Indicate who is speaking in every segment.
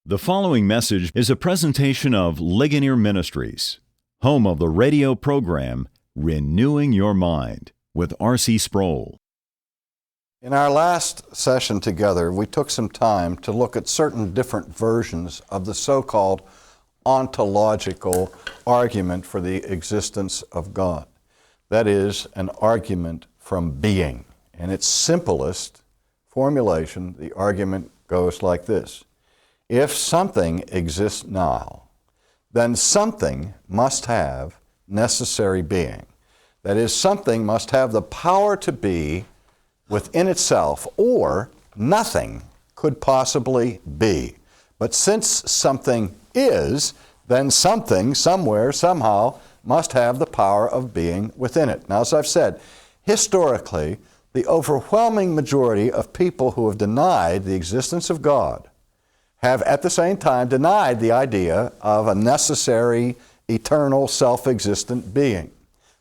Speaker 1: The following message is a presentation of Ligonier Ministries, home of the radio program Renewing Your Mind with R.C. Sproul.
Speaker 2: In our last session together, we took some time to look at certain different versions of the so-called ontological argument for the existence of God. That is, an argument from being. In its simplest formulation, the argument goes like this. If something exists now, then something must have necessary being. That is, something must have the power to be within itself, or nothing could possibly be. But since something is, then something, somewhere, somehow, must have the power of being within it. Now, as I've said, historically, the overwhelming majority of people who have denied the existence of God have at the same time denied the idea of a necessary, eternal, self-existent being.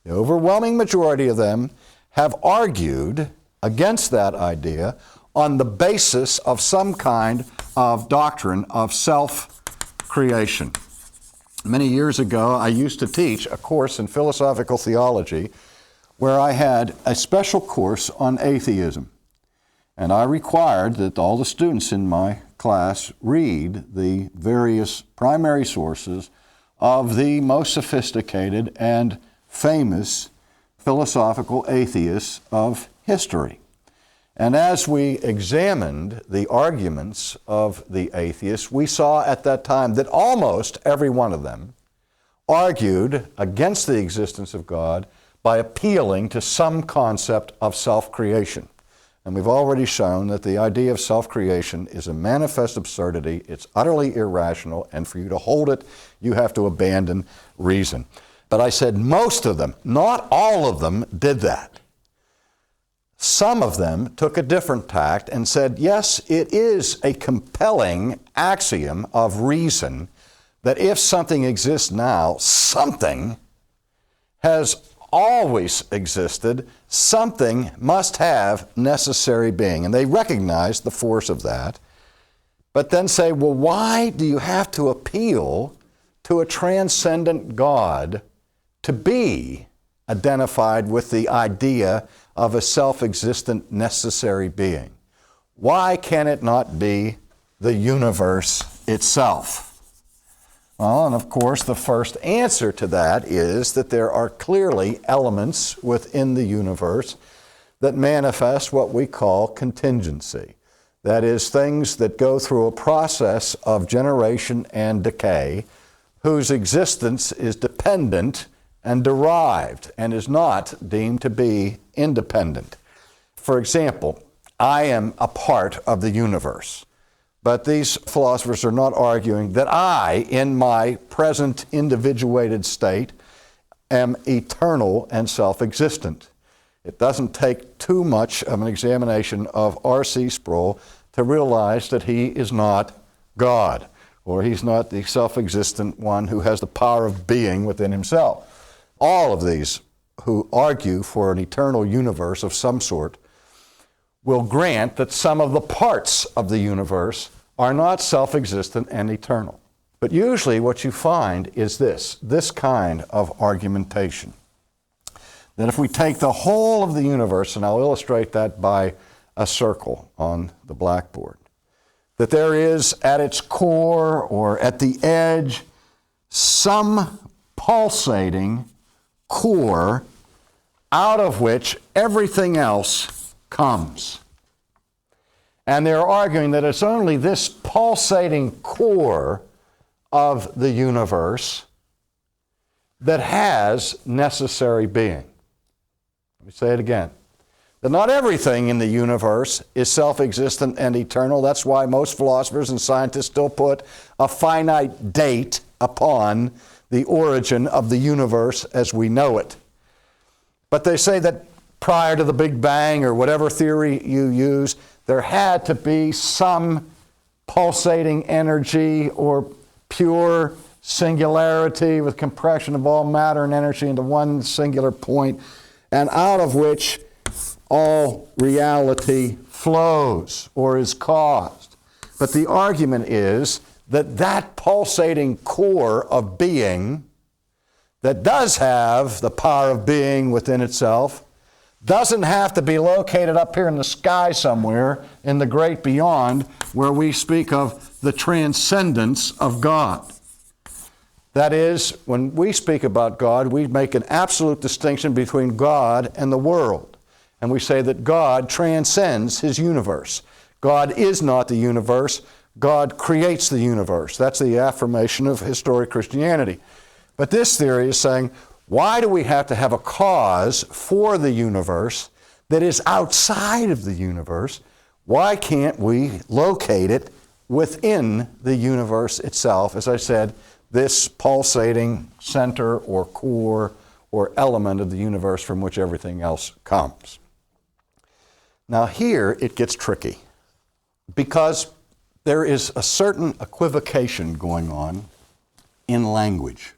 Speaker 2: The overwhelming majority of them have argued against that idea on the basis of some kind of doctrine of self-creation. Many years ago, I used to teach a course in philosophical theology where I had a special course on atheism. And I required that all the students in my class read the various primary sources of the most sophisticated and famous philosophical atheists of history. And as we examined the arguments of the atheists, we saw at that time that almost every one of them argued against the existence of God by appealing to some concept of self-creation. And we've already shown that the idea of self-creation is a manifest absurdity, it's utterly irrational, and for you to hold it, you have to abandon reason. But I said most of them, not all of them, did that. Some of them took a different tact and said, yes, it is a compelling axiom of reason that if something exists now, something has always existed, something must have necessary being. And they recognize the force of that, but then say, well, why do you have to appeal to a transcendent God to be identified with the idea of a self-existent necessary being? Why can it not be the universe itself? Well, and of course, the first answer to that is that there are clearly elements within the universe that manifest what we call contingency. That is, things that go through a process of generation and decay, whose existence is dependent and derived and is not deemed to be independent. For example, I am a part of the universe. But these philosophers are not arguing that I, in my present individuated state, am eternal and self-existent. It doesn't take too much of an examination of R.C. Sproul to realize that he is not God, or he's not the self-existent one who has the power of being within himself. All of these who argue for an eternal universe of some sort will grant that some of the parts of the universe are not self-existent and eternal. But usually what you find is this kind of argumentation. That if we take the whole of the universe, and I'll illustrate that by a circle on the blackboard, that there is at its core or at the edge some pulsating core out of which everything else comes. And they're arguing that it's only this pulsating core of the universe that has necessary being. Let me say it again. That not everything in the universe is self-existent and eternal. That's why most philosophers and scientists still put a finite date upon the origin of the universe as we know it. But they say that prior to the Big Bang, or whatever theory you use, there had to be some pulsating energy or pure singularity with compression of all matter and energy into one singular point, and out of which all reality flows or is caused. But the argument is that that pulsating core of being that does have the power of being within itself doesn't have to be located up here in the sky somewhere in the great beyond, where we speak of the transcendence of God. That is, when we speak about God, we make an absolute distinction between God and the world. And we say that God transcends his universe. God is not the universe. God creates the universe. That's the affirmation of historic Christianity. But this theory is saying, why do we have to have a cause for the universe that is outside of the universe? Why can't we locate it within the universe itself? As I said, this pulsating center or core or element of the universe from which everything else comes. Now here it gets tricky, because there is a certain equivocation going on in language.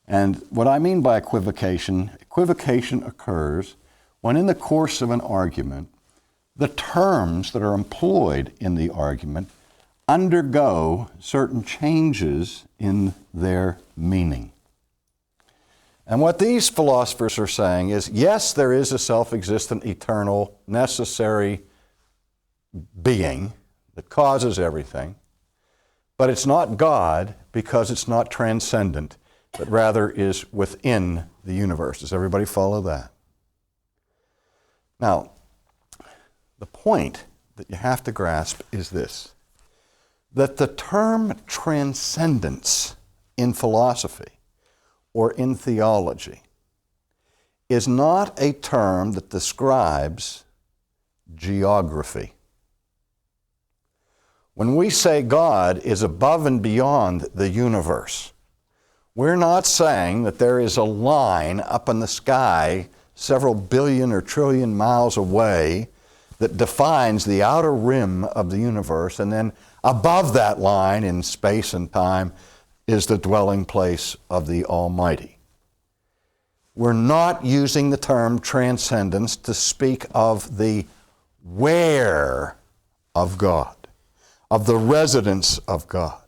Speaker 2: And what I mean by equivocation occurs when in the course of an argument, the terms that are employed in the argument undergo certain changes in their meaning. And what these philosophers are saying is, yes, there is a self-existent, eternal, necessary being that causes everything, but it's not God because it's not transcendent, but rather is within the universe. Does everybody follow that? Now, the point that you have to grasp is this, that the term transcendence in philosophy or in theology is not a term that describes geography. When we say God is above and beyond the universe, we're not saying that there is a line up in the sky several billion or trillion miles away that defines the outer rim of the universe, and then above that line in space and time is the dwelling place of the Almighty. We're not using the term transcendence to speak of the where of God, of the residence of God.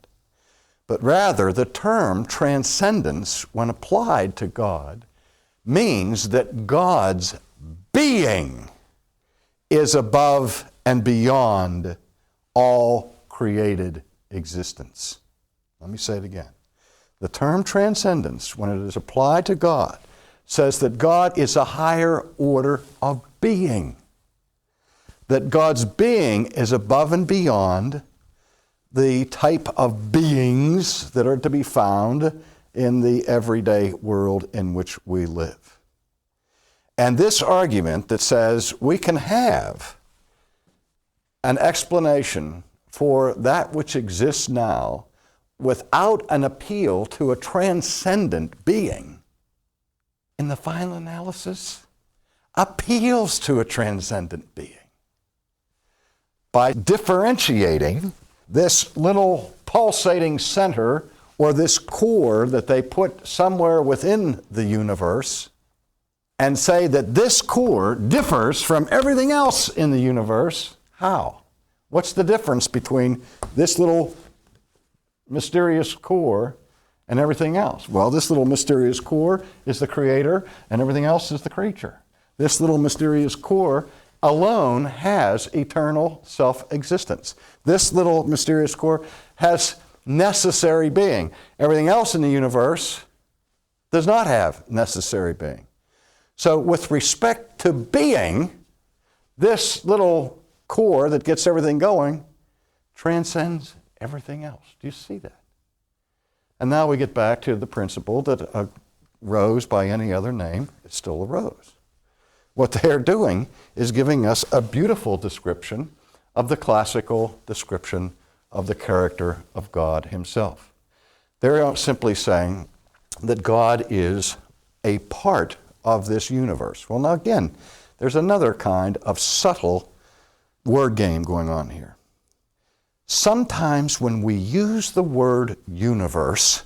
Speaker 2: But rather, the term transcendence, when applied to God, means that God's being is above and beyond all created existence. Let me say it again. The term transcendence, when it is applied to God, says that God is a higher order of being. That God's being is above and beyond the type of beings that are to be found in the everyday world in which we live. And this argument that says we can have an explanation for that which exists now without an appeal to a transcendent being, in the final analysis, appeals to a transcendent being. By differentiating this little pulsating center or this core that they put somewhere within the universe and say that this core differs from everything else in the universe, how? What's the difference between this little mysterious core and everything else? Well, this little mysterious core is the creator and everything else is the creature. This little mysterious core alone has eternal self-existence. This little mysterious core has necessary being. Everything else in the universe does not have necessary being. So with respect to being, this little core that gets everything going transcends everything else. Do you see that? And now we get back to the principle that a rose by any other name is still a rose. What they're doing is giving us a beautiful description of the classical description of the character of God himself. They're simply saying that God is a part of this universe. Well, now again, there's another kind of subtle word game going on here. Sometimes when we use the word universe,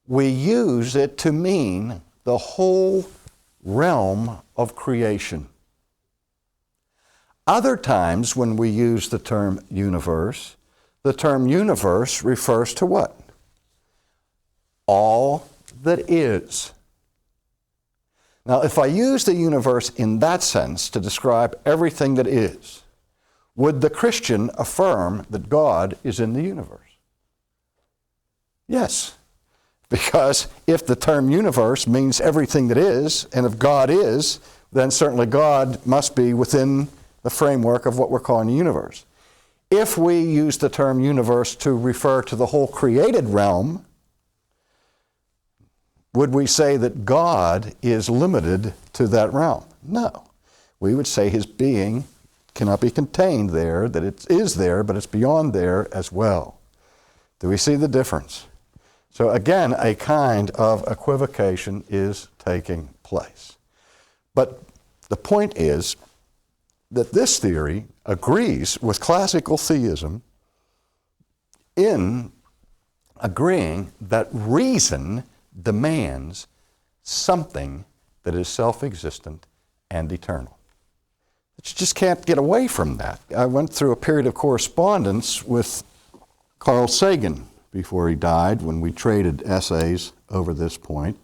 Speaker 2: we use it to mean the whole realm of creation. Other times when we use the term universe, the term universe refers to what? All that is. Now, if I use the universe in that sense to describe everything that is, would the Christian affirm that God is in the universe? Yes. Because if the term universe means everything that is, and if God is, then certainly God must be within the framework of what we're calling the universe. If we use the term universe to refer to the whole created realm, would we say that God is limited to that realm? No. We would say his being cannot be contained there, that it is there, but it's beyond there as well. Do we see the difference? So again, a kind of equivocation is taking place. But the point is that this theory agrees with classical theism in agreeing that reason demands something that is self-existent and eternal. But you just can't get away from that. I went through a period of correspondence with Carl Sagan before he died, when we traded essays over this point,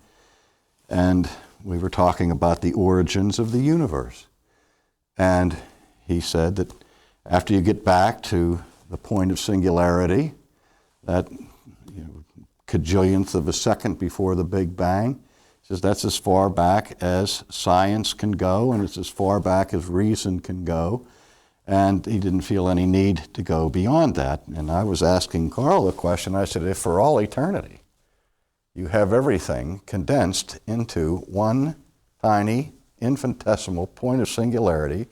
Speaker 2: and we were talking about the origins of the universe. And he said that after you get back to the point of singularity, that cajillionth of a second before the Big Bang, he says that's as far back as science can go, and it's as far back as reason can go. And he didn't feel any need to go beyond that. And I was asking Carl a question. I said, if for all eternity you have everything condensed into one tiny, infinitesimal point of singularity,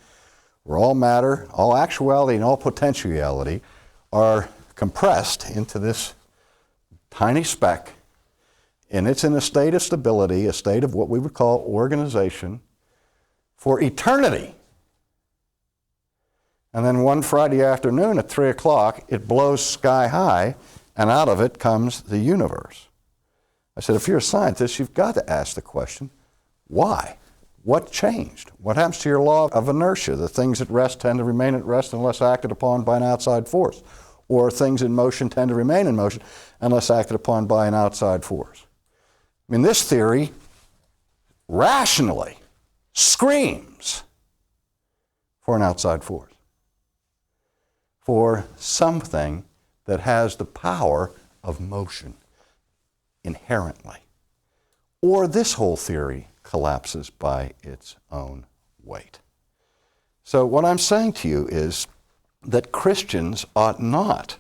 Speaker 2: where all matter, all actuality, and all potentiality are compressed into this tiny speck, and it's in a state of stability, a state of what we would call organization, for eternity. And then one Friday afternoon at 3 o'clock, it blows sky high, and out of it comes the universe. I said, if you're a scientist, you've got to ask the question, why? What changed? What happens to your law of inertia? The things at rest tend to remain at rest unless acted upon by an outside force. Or things in motion tend to remain in motion unless acted upon by an outside force. I mean, this theory rationally screams for an outside force, for something that has the power of motion inherently. Or this whole theory collapses by its own weight. So what I'm saying to you is that Christians ought not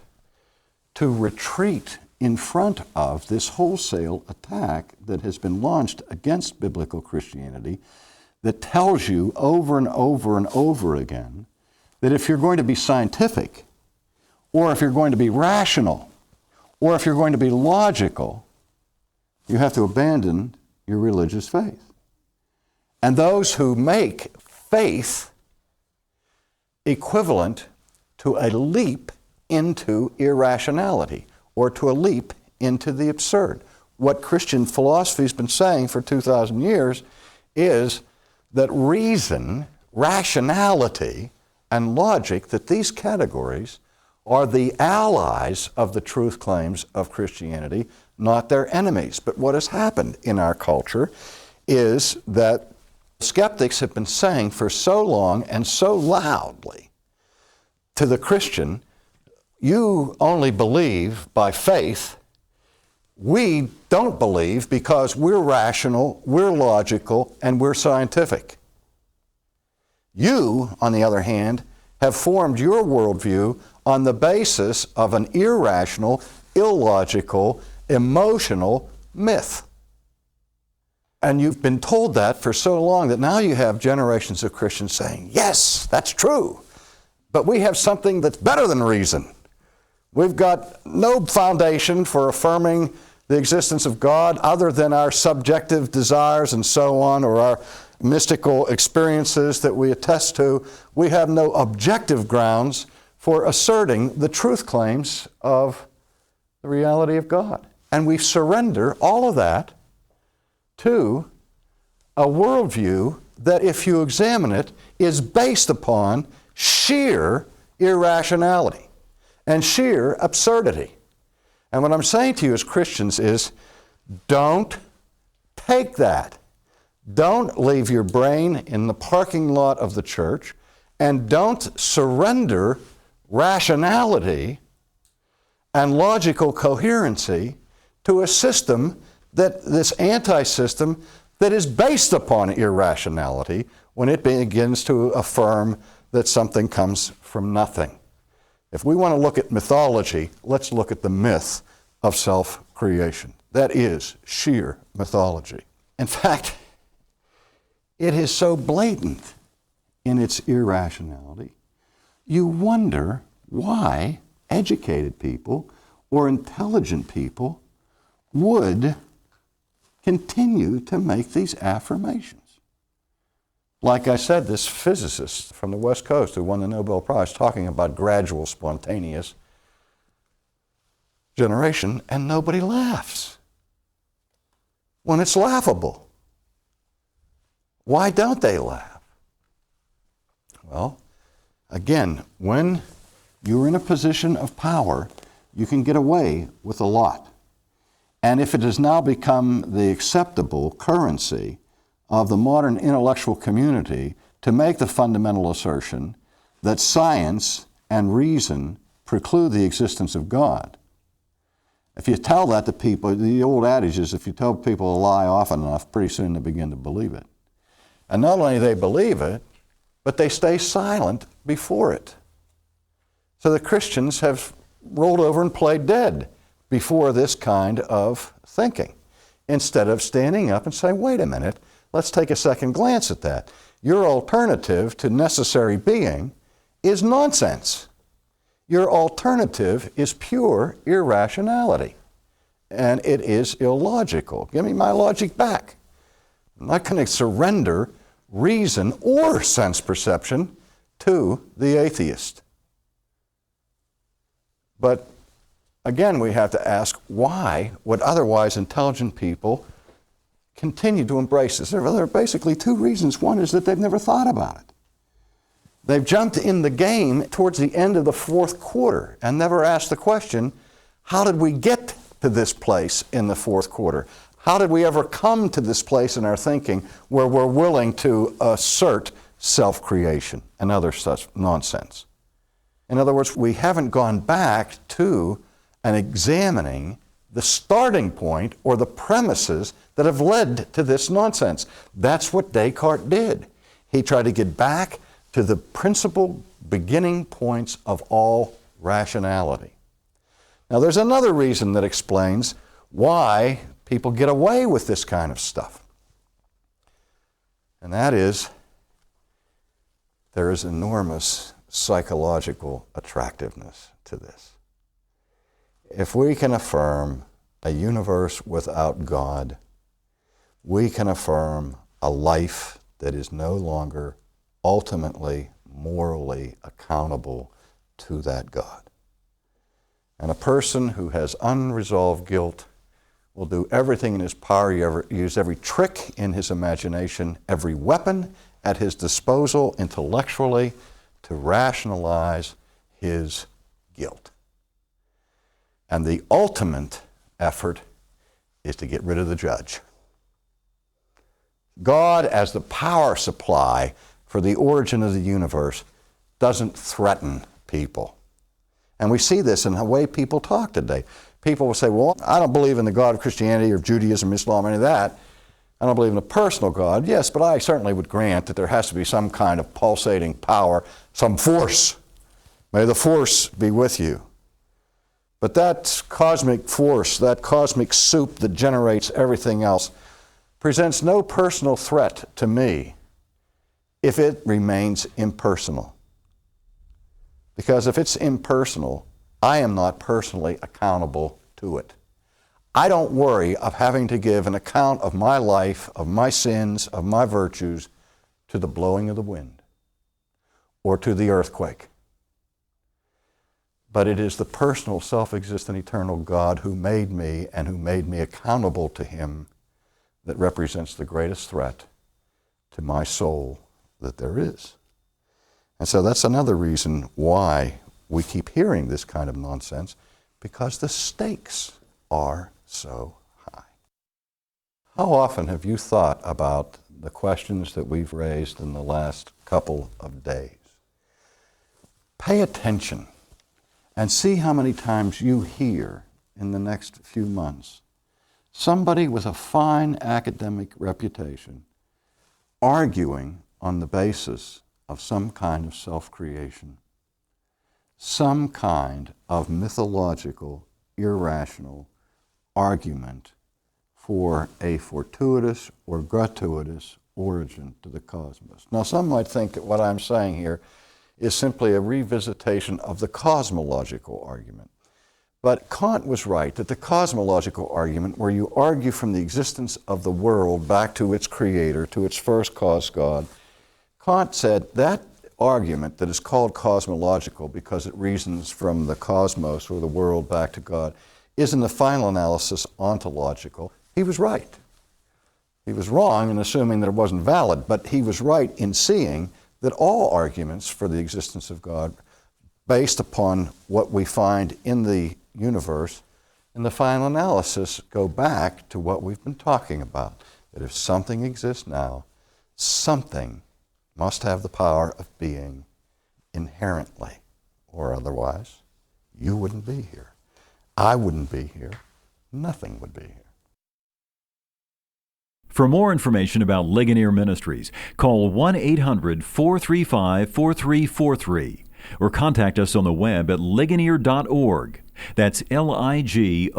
Speaker 2: to retreat in front of this wholesale attack that has been launched against biblical Christianity, that tells you over and over and over again that if you're going to be scientific, or if you're going to be rational, or if you're going to be logical, you have to abandon your religious faith. And those who make faith equivalent to a leap into irrationality, or to a leap into the absurd. What Christian philosophy has been saying for 2,000 years is that reason, rationality, and logic, that these categories are the allies of the truth claims of Christianity, not their enemies. But what has happened in our culture is that skeptics have been saying for so long and so loudly to the Christian, you only believe by faith. We don't believe because we're rational, we're logical, and we're scientific. You, on the other hand, have formed your worldview on the basis of an irrational, illogical, emotional myth. And you've been told that for so long that now you have generations of Christians saying, yes, that's true, but we have something that's better than reason. We've got no foundation for affirming the existence of God other than our subjective desires and so on, or our mystical experiences that we attest to. We have no objective grounds for asserting the truth claims of the reality of God. And we surrender all of that to a worldview that, if you examine it, is based upon sheer irrationality. and sheer absurdity. And what I'm saying to you as Christians is, don't take that. Don't leave your brain in the parking lot of the church, and don't surrender rationality and logical coherency to a system this anti-system that is based upon irrationality when it begins to affirm that something comes from nothing. If we want to look at mythology, let's look at the myth of self-creation. That is sheer mythology. In fact, it is so blatant in its irrationality, you wonder why educated people or intelligent people would continue to make these affirmations. Like I said, this physicist from the West Coast who won the Nobel Prize talking about gradual, spontaneous generation, and nobody laughs when it's laughable. Why don't they laugh? Well, again, when you're in a position of power, you can get away with a lot. And if it has now become the acceptable currency of the modern intellectual community to make the fundamental assertion that science and reason preclude the existence of God, if you tell that to people, the old adage is if you tell people a lie often enough, pretty soon they begin to believe it. And not only do they believe it, but they stay silent before it. So the Christians have rolled over and played dead before this kind of thinking, instead of standing up and saying, wait a minute, let's take a second glance at that. Your alternative to necessary being is nonsense. Your alternative is pure irrationality, and it is illogical. Give me my logic back. I'm not going to surrender reason or sense perception to the atheist. But again, we have to ask, why would otherwise intelligent people continue to embrace this? There are basically two reasons. One is that they've never thought about it. They've jumped in the game towards the end of the fourth quarter and never asked the question, how did we get to this place in the fourth quarter? How did we ever come to this place in our thinking where we're willing to assert self-creation and other such nonsense? In other words, we haven't gone back to and examining the starting point or the premises that have led to this nonsense. That's what Descartes did. He tried to get back to the principal beginning points of all rationality. Now, there's another reason that explains why people get away with this kind of stuff. And that is, there is enormous psychological attractiveness to this. If we can affirm a universe without God, we can affirm a life that is no longer ultimately morally accountable to that God. And a person who has unresolved guilt will do everything in his power, use every trick in his imagination, every weapon at his disposal intellectually to rationalize his guilt. And the ultimate effort is to get rid of the judge. God, as the power supply for the origin of the universe, doesn't threaten people. And we see this in the way people talk today. People will say, well, I don't believe in the God of Christianity or Judaism, Islam, any of that. I don't believe in a personal God. Yes, but I certainly would grant that there has to be some kind of pulsating power, some force. May the force be with you. But that cosmic force, that cosmic soup that generates everything else, presents no personal threat to me if it remains impersonal. Because if it's impersonal, I am not personally accountable to it. I don't worry of having to give an account of my life, of my sins, of my virtues to the blowing of the wind or to the earthquake. But it is the personal, self-existent, eternal God who made me and who made me accountable to Him that represents the greatest threat to my soul that there is. And so that's another reason why we keep hearing this kind of nonsense because the stakes are so high. How often have you thought about the questions that we've raised in the last couple of days? Pay attention and see how many times you hear in the next few months somebody with a fine academic reputation arguing on the basis of some kind of self-creation, some kind of mythological, irrational argument for a fortuitous or gratuitous origin to the cosmos. Now, some might think that what I'm saying here is simply a revisitation of the cosmological argument. But Kant was right that the cosmological argument, where you argue from the existence of the world back to its creator, to its first cause God, Kant said that argument that is called cosmological because it reasons from the cosmos or the world back to God is in the final analysis ontological. He was right. He was wrong in assuming that it wasn't valid, but he was right in seeing that all arguments for the existence of God, based upon what we find in the universe, in the final analysis go back to what we've been talking about, that if something exists now, something must have the power of being inherently, or otherwise you wouldn't be here. I wouldn't be here. Nothing would be here.
Speaker 1: For more information about Ligonier Ministries, call 1-800-435-4343 or contact us on the web at ligonier.org. That's ligonier.org.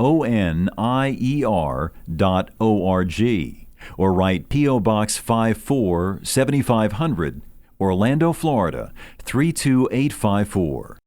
Speaker 1: Or write P.O. Box 54, 7500, Orlando, Florida, 32854.